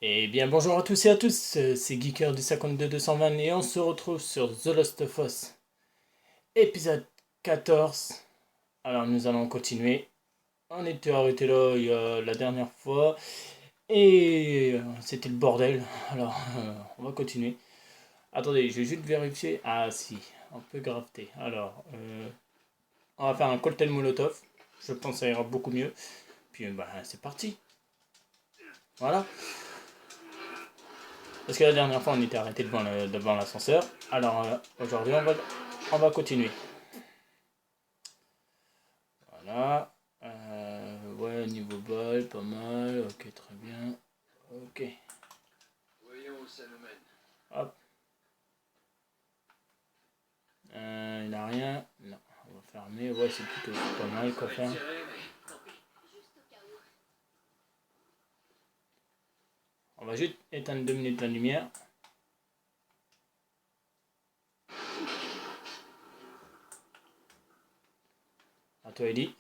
Eh bien bonjour à tous et à tous, c'est Geeker du 52-220 et on se retrouve sur The Last of Us, épisode 14. Alors nous allons continuer. On était arrêté là il y a la dernière fois et c'était le bordel. Alors on va continuer. Attendez, je vais juste vérifier. Ah si, on peut crafter. Alors on va faire un cocktail molotov. Je pense que ça ira beaucoup mieux. Puis bah c'est parti. Voilà. Parce que la dernière fois, on était arrêté devant l'ascenseur. Alors aujourd'hui, on va continuer. Voilà. Ouais, niveau bol, pas mal. Ok, très bien. Ok. Voyons où ça nous mène. Hop. Il n'a rien. Non, on va fermer. Ouais, c'est plutôt pas mal quoi faire. On va juste éteindre 2 minutes la lumière. À toi, Ellie.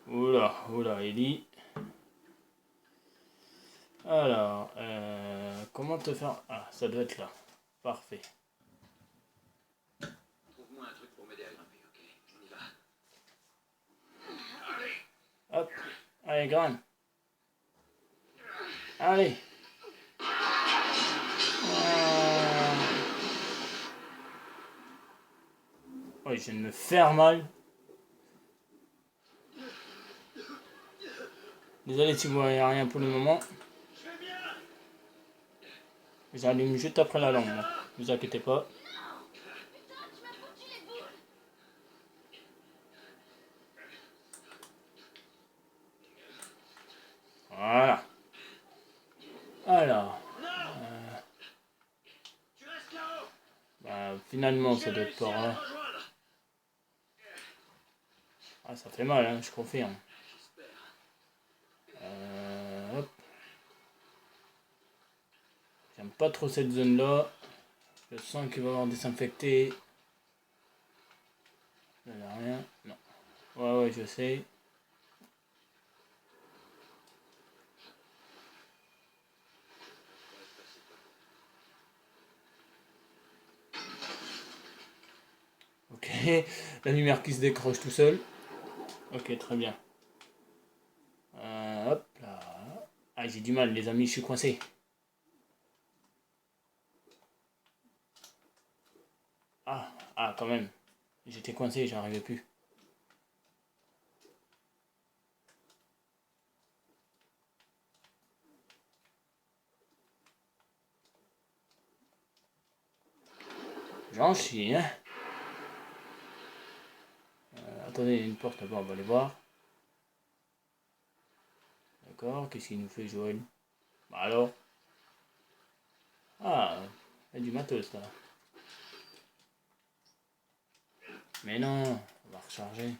Oula, oula, Ellie. Alors, comment te faire... Ah, ça doit être là. Parfait. Trouve-moi un truc pour m'aider à grimper, ok? On y va. Hop. Allez, grimpe. Allez. Ouais, je viens de me faire mal. Désolé si vous voyez rien pour le moment. J'allume juste après la lampe. Ne vous inquiétez pas. Voilà. Alors. Bah, finalement, ça doit être par là. Ah, ça fait mal, hein, je confirme. Hop. J'aime pas trop cette zone-là. Je sens qu'il va y avoir désinfecté. Il n'y a rien. Non. Ouais, je sais. Ok. La lumière qui se décroche tout seul. Ok, très bien. Hop là. Ah, j'ai du mal, les amis, je suis coincé. Quand même. J'étais coincé, j'arrivais plus. J'en chie, hein. Attendez, il y a une porte là-bas, on va aller voir. D'accord, qu'est-ce qu'il nous fait Joël? Bah alors. Ah, il y a du matos là. Mais non, on va recharger.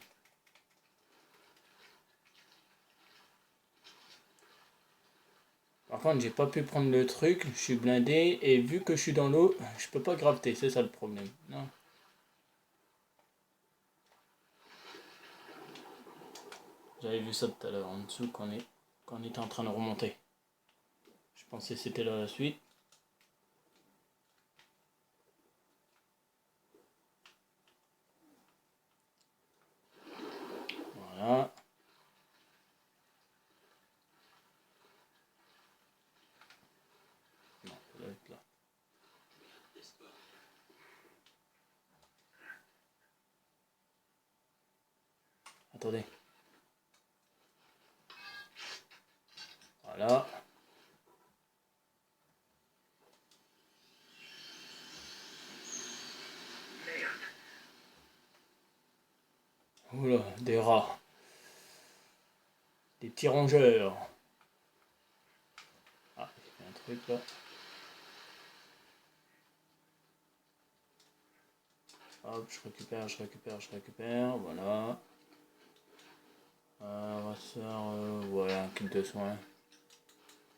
Par contre, j'ai pas pu prendre le truc, je suis blindé et vu que je suis dans l'eau, je peux pas graviter, c'est ça le problème. Non. J'avais vu ça tout à l'heure en dessous quand on était en train de remonter. Je pensais que c'était là la suite. Voilà. Non, ça doit être là. Attendez. Voilà. Oula, des rats. Des petits rongeurs. Ah, il y a un truc là. Hop, je récupère. Voilà. Rasseur, voilà, un kit de soins.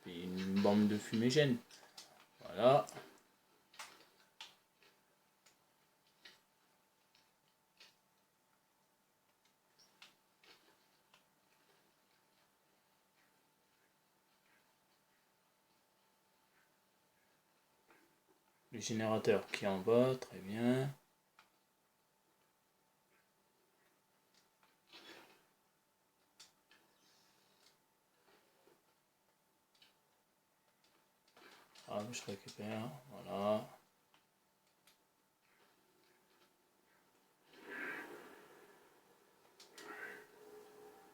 Puis une bombe de fumigène. Voilà. Le générateur qui est en bas, très bien. Ah, je récupère, voilà.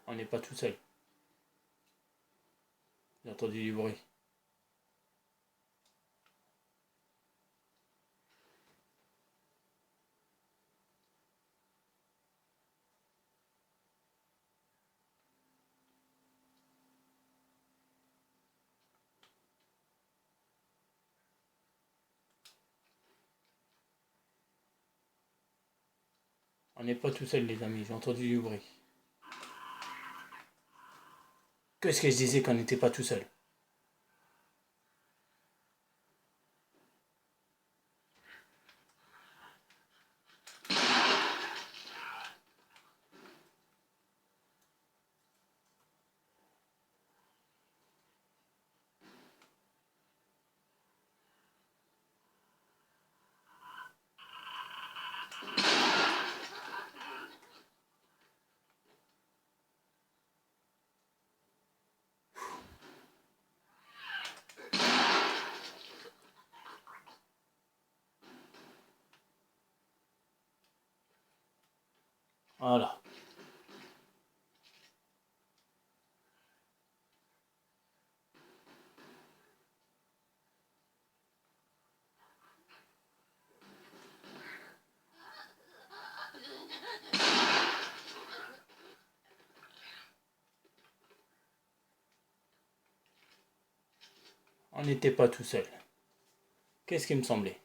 On n'est pas tout seul. J'ai entendu du bruit. On n'est pas tout seul, les amis, j'ai entendu du bruit. Qu'est-ce que je disais qu'on n'était pas tout seul? Voilà. On n'était pas tout seul. Qu'est-ce qui me semblait?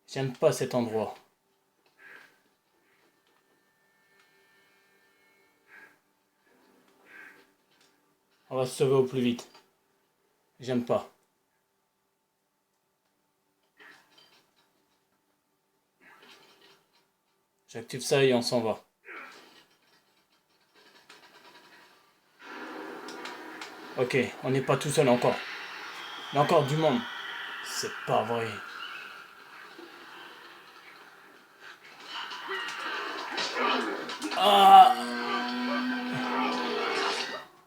J'aime pas cet endroit. On va se sauver au plus vite. J'aime pas. J'active ça et on s'en va. Ok, on n'est pas tout seul encore. Il y a encore du monde. C'est pas vrai. Ah!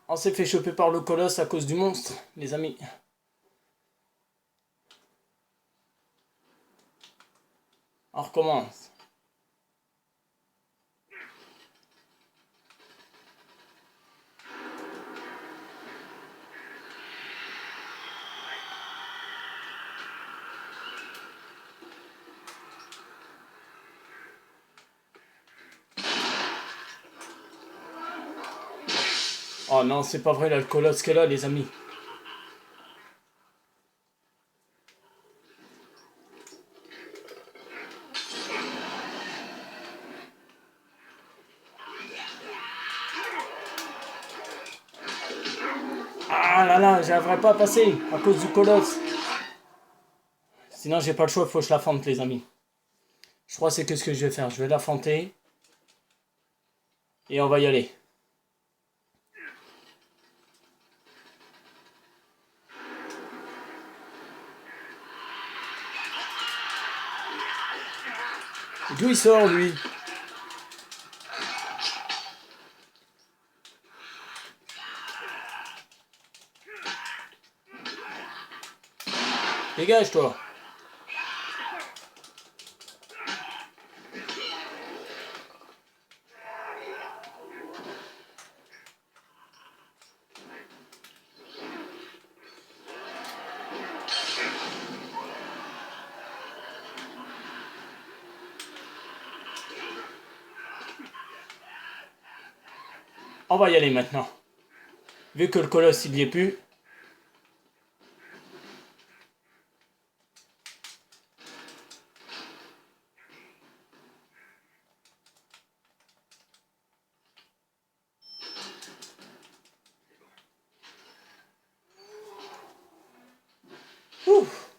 On s'est fait choper par le colosse à cause du monstre, les amis. On recommence. Oh non, c'est pas vrai, là, le colosse qu'elle a, les amis. Ah là là, j'arriverai pas à passer à cause du colosse. Sinon, j'ai pas le choix, faut que je l'affronte, les amis. Je crois que c'est que ce que je vais faire. Je vais l'affronter. Et on va y aller. D'où il sort, lui? Dégage, toi. On va y aller maintenant. Vu que le colosse, il y est plus. Ouf.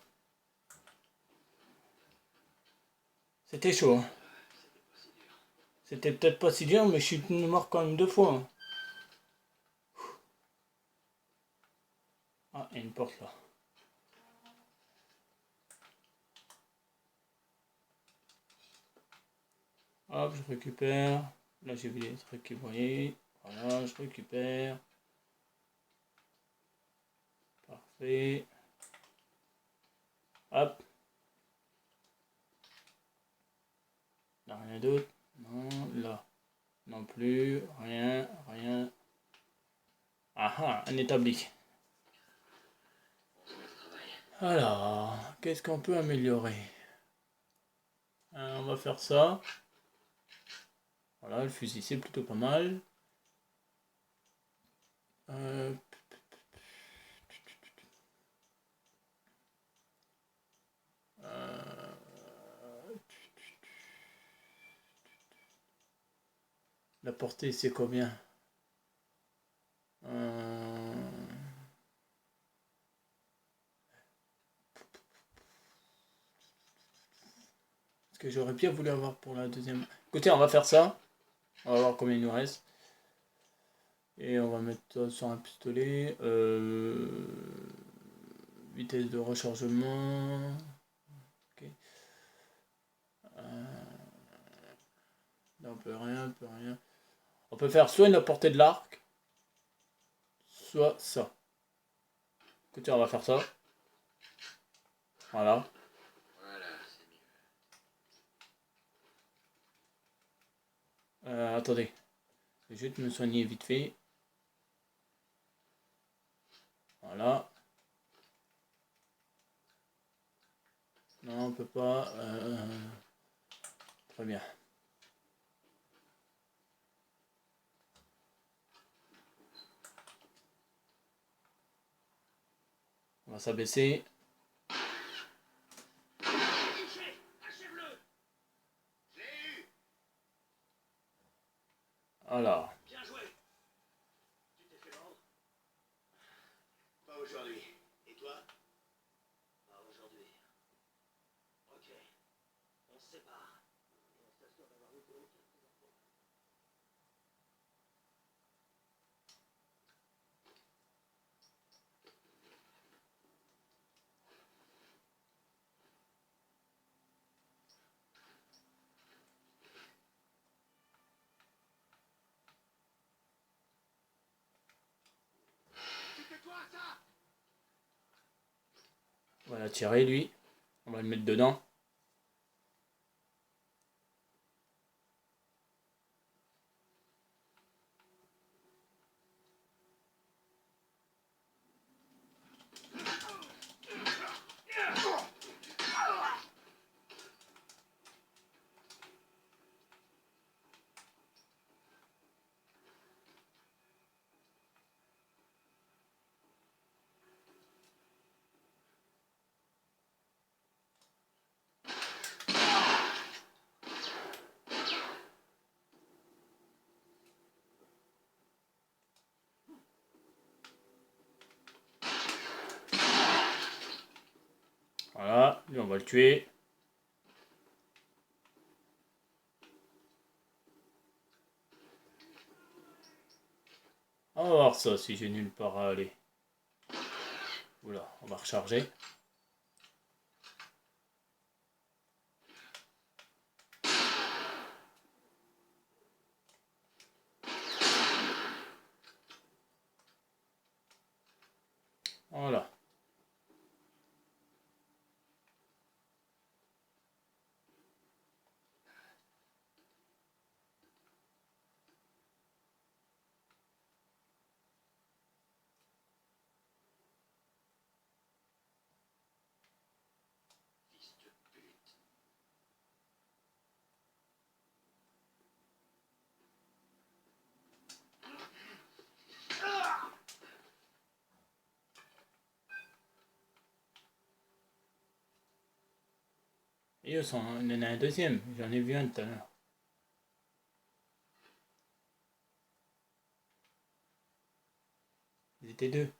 C'était chaud, hein. C'était peut-être pas si dur, mais je suis mort quand même 2 fois, hein. Ah, et une porte là. Hop, je récupère. Là, j'ai vu les trucs qui voyaient. Voilà, je récupère. Parfait. Hop. Là, rien d'autre. Non, là. Non plus. Rien, rien. Ah ah, un établi. Alors, qu'est-ce qu'on peut améliorer? On va faire ça. Voilà, le fusil, c'est plutôt pas mal. Euh, la portée, c'est combien? Ce que j'aurais bien voulu avoir pour la deuxième. Écoutez, on va faire ça. On va voir combien il nous reste. Et on va mettre ça sur un pistolet. Vitesse de rechargement. Ok. Là, on peut rien, on peut rien. On peut faire soit une portée de l'arc, soit ça. Écoutez, on va faire ça. Voilà. Voilà, c'est mieux. Attendez. Je vais juste me soigner vite fait. Voilà. Non, on peut pas. Très bien. On va s'abaisser. Achève-le. Je l'ai eu. Alors. Bien joué. Tu t'es fait vendre? Pas aujourd'hui. Et toi? Pas aujourd'hui. Ok. On se sépare. Et on s'assure d'avoir eu aucun de tes enfants. C'était toi ça? On va l'attirer lui. On va le mettre dedans. Voilà, lui on va le tuer. On va voir ça si j'ai nulle part à aller. Oula, on va recharger. Voilà. Fils de pute. Et il y en a un deuxième, j'en ai vu un tout à l'heure. Ils étaient deux.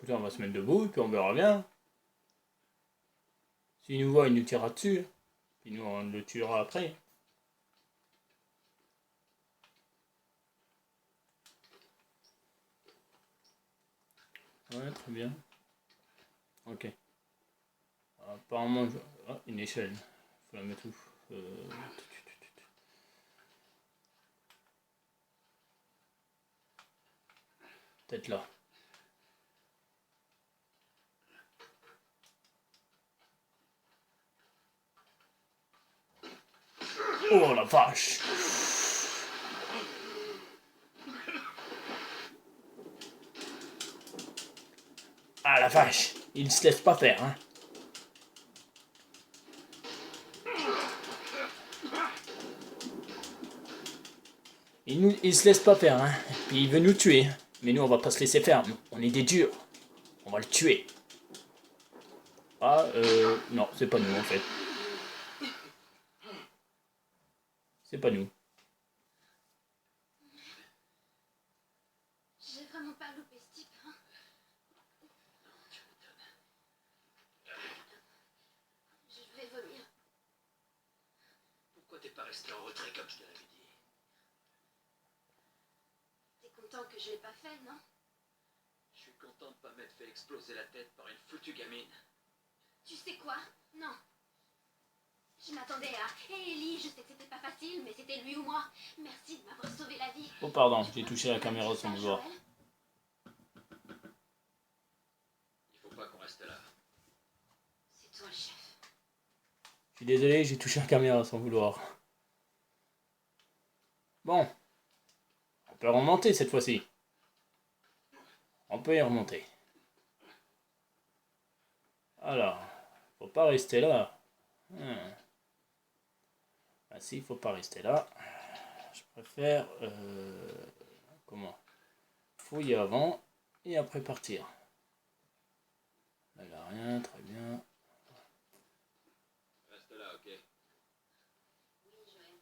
Écoutez, on va se mettre debout, et puis on verra bien. S'il nous voit, il nous tirera dessus. Puis nous, on le tuera après. Ouais, très bien. Ok. Apparemment, ah, une échelle. Faut la mettre où Peut-être là. Oh la vache! Ah la vache! Il se laisse pas faire, hein. Il se laisse pas faire, hein. Puis il veut nous tuer. Mais nous, on va pas se laisser faire. On est des durs. On va le tuer. Ah, non, c'est pas nous en fait. C'est pas nous. J'ai vraiment pas loupé ce type, hein. Je vais vomir. Pourquoi t'es pas resté en retrait comme je te l'avais dit? T'es content que je l'ai pas fait, non? Je suis content de pas m'être fait exploser la tête par une foutue gamine. Tu sais quoi? Non. Je m'attendais à... Hé Ellie, je sais que c'était pas facile, mais c'était lui ou moi. Merci de m'avoir sauvé la vie. Oh pardon, j'ai touché la caméra sans vouloir. Il faut pas qu'on reste là. C'est toi le chef. Je suis désolé, j'ai touché la caméra sans vouloir. Bon. On peut remonter cette fois-ci. On peut y remonter. Alors, faut pas rester là. Ah si, faut pas rester là. Je préfère... comment? Fouiller avant et après partir. Là, il n'y a rien, très bien. Reste là, ok? Oui, Joël.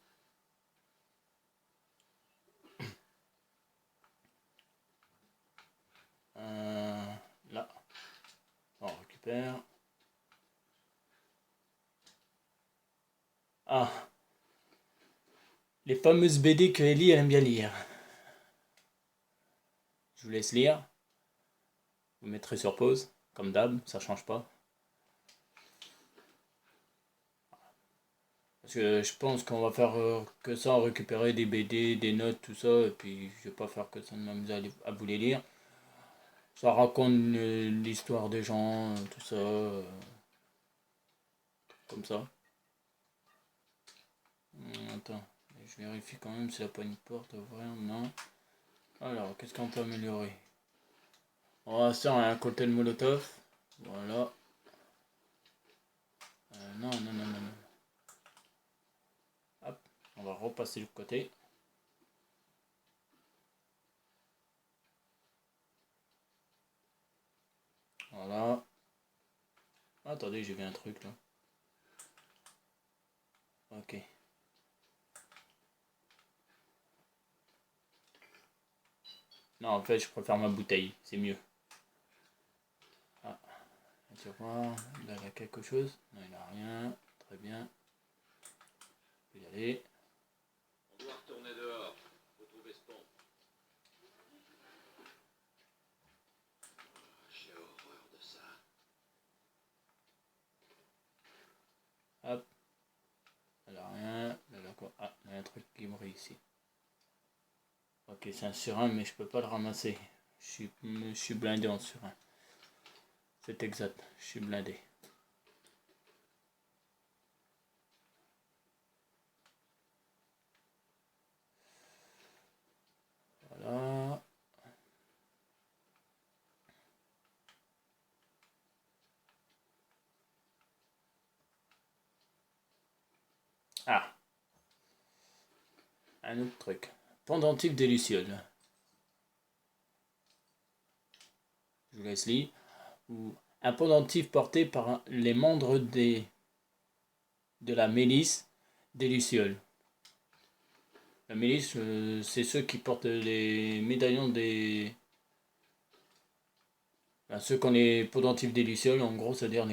Là, on récupère. Ah, les fameuses BD que Ellie elle aime bien lire. Je vous laisse lire. Vous mettrez sur pause, comme d'hab, ça change pas. Parce que je pense qu'on va faire que ça, récupérer des BD, des notes, tout ça, et puis je vais pas faire que ça de m'amuser à vous les lire. Ça raconte l'histoire des gens, tout ça, comme ça. Attends, je vérifie quand même s'il n'y a pas une porte à ouvrir, non. Alors, qu'est-ce qu'on peut améliorer? On va faire un cocktail molotov, voilà. Non, non, non, non, non. Hop, on va repasser du côté. Voilà. Attendez, j'ai vu un truc là. Ok. Non, en fait, je préfère ma bouteille, c'est mieux. Ah, tu vois, là, il y a quelque chose. Non, il n'y a rien. Très bien. Je peux y aller. On doit retourner dehors. Faut trouver ce pont. J'ai horreur de ça. Hop. Là, il n'y a rien. Là, quoi. Ah, il y a un truc qui brille ici. Ok, c'est un surin, mais je peux pas le ramasser. Je suis blindé en surin. C'est exact, je suis blindé. Voilà. Ah, un autre truc. Pendentif des lucioles. Je vous laisse lire. Ou un pendentif porté par les membres de la milice des lucioles. La milice, c'est ceux qui portent les médaillons des... Ben, ceux qu'on est pendentifs des lucioles, en gros, c'est-à-dire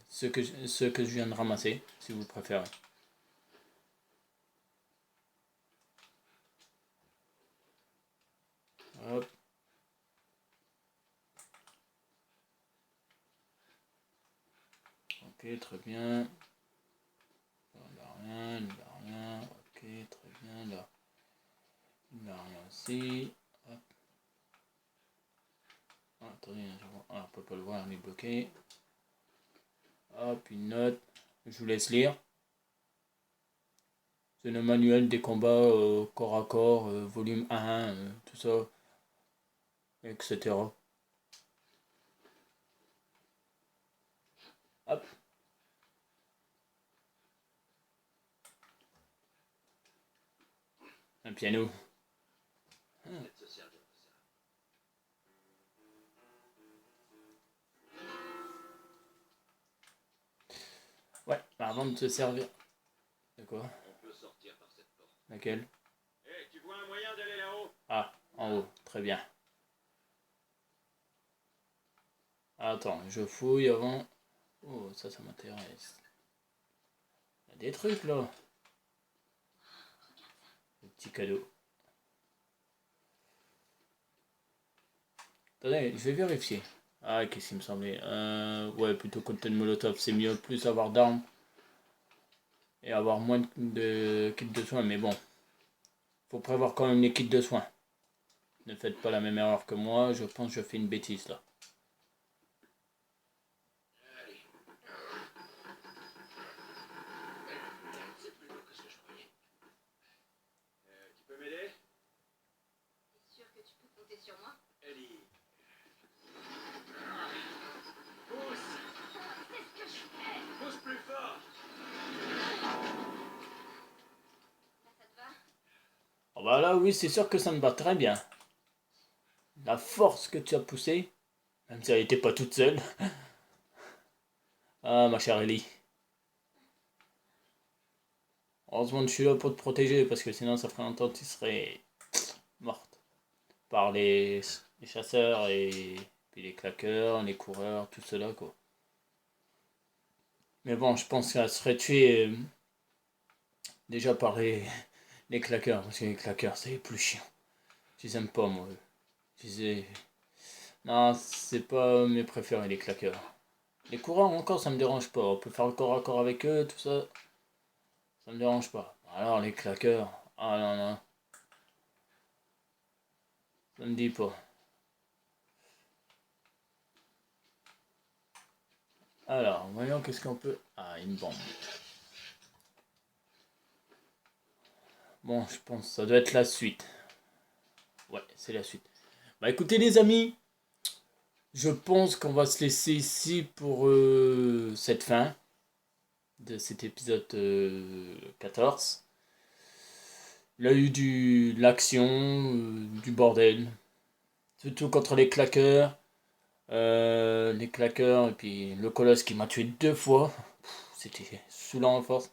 ceux que je viens de ramasser, si vous préférez. Hop. Ok, très bien. Là, rien, là, rien. Ok, très bien. Là, il n'y a rien aussi. Hop. Ah, attendez, on peut pas le voir, il est bloqué. Hop, une note. Je vous laisse lire. C'est le manuel des combats corps à corps, volume 1, tout ça, etc. Hop. Un piano. Peut-être se servir de ça. Ouais, avant de se servir. De quoi? On peut sortir par cette porte. Laquelle? Hé, tu vois un moyen d'aller là-haut? Ah, en haut, très bien. Attends, je fouille avant. Oh, ça m'intéresse. Il y a des trucs là. Le petit cadeau. Attendez, je vais vérifier. Ah, qu'est-ce qu'il me semblait? Ouais, plutôt cocktail molotov, c'est mieux. Plus avoir d'armes. Et avoir moins de kits de soins. Mais bon, faut prévoir quand même les kits de soins. Ne faites pas la même erreur que moi. Je pense que je fais une bêtise là. Allez. C'est plus lourd que ce que je croyais. Tu peux m'aider? T'es sûr que tu peux compter sur moi? Ellie. Pousse! C'est ce que je fais! Pousse plus fort! Là, ça te va? Oh bah là, oui, c'est sûr que ça me va très bien. La force que tu as poussée, même si elle n'était pas toute seule. Ah, ma chère Ellie. Heureusement que je suis là pour te protéger, parce que sinon ça ferait longtemps que tu serais morte. Par les chasseurs et puis les claqueurs, les coureurs, tout cela quoi. Mais bon, je pense qu'elle serait tuée déjà par les claqueurs, parce que les claqueurs c'est les plus chiants. Je les aime pas moi. Je les... Non, c'est pas mes préférés les claqueurs. Les coureurs encore ça me dérange pas, on peut faire corps à corps avec eux, tout ça. Ça me dérange pas. Alors les claqueurs, ah non non, ça me dit pas. Alors, voyons qu'est-ce qu'on peut... Ah, une bombe. Bon, je pense que ça doit être la suite. Ouais, c'est la suite. Bah écoutez les amis, je pense qu'on va se laisser ici pour cette fin de cet épisode 14. Il y a eu de l'action, du bordel. Surtout contre les claqueurs et puis le colosse qui m'a tué 2 fois. C'était saoulant en force.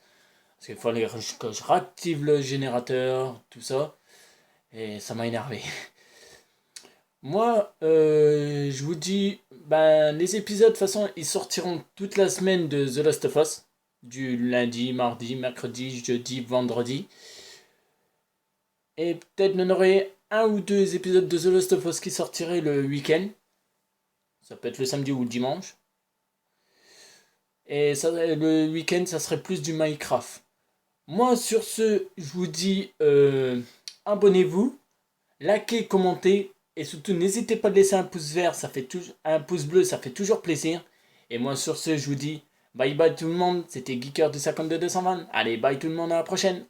Parce qu'il fallait que je réactive le générateur, tout ça. Et ça m'a énervé. Moi, je vous dis, ben, les épisodes, de toute façon, ils sortiront toute la semaine de The Last of Us. Du lundi, mardi, mercredi, jeudi, vendredi. Et peut-être on aurait un ou deux épisodes de The Last of Us qui sortiraient le week-end. Ça peut être le samedi ou le dimanche. Et ça, le week-end, ça serait plus du Minecraft. Moi, sur ce, je vous dis, abonnez-vous, likez, commentez. Et surtout, n'hésitez pas à laisser un pouce vert, ça fait un pouce bleu, ça fait toujours plaisir. Et moi, sur ce, je vous dis bye bye tout le monde. C'était Geeker de 52 220. Allez, bye tout le monde, à la prochaine.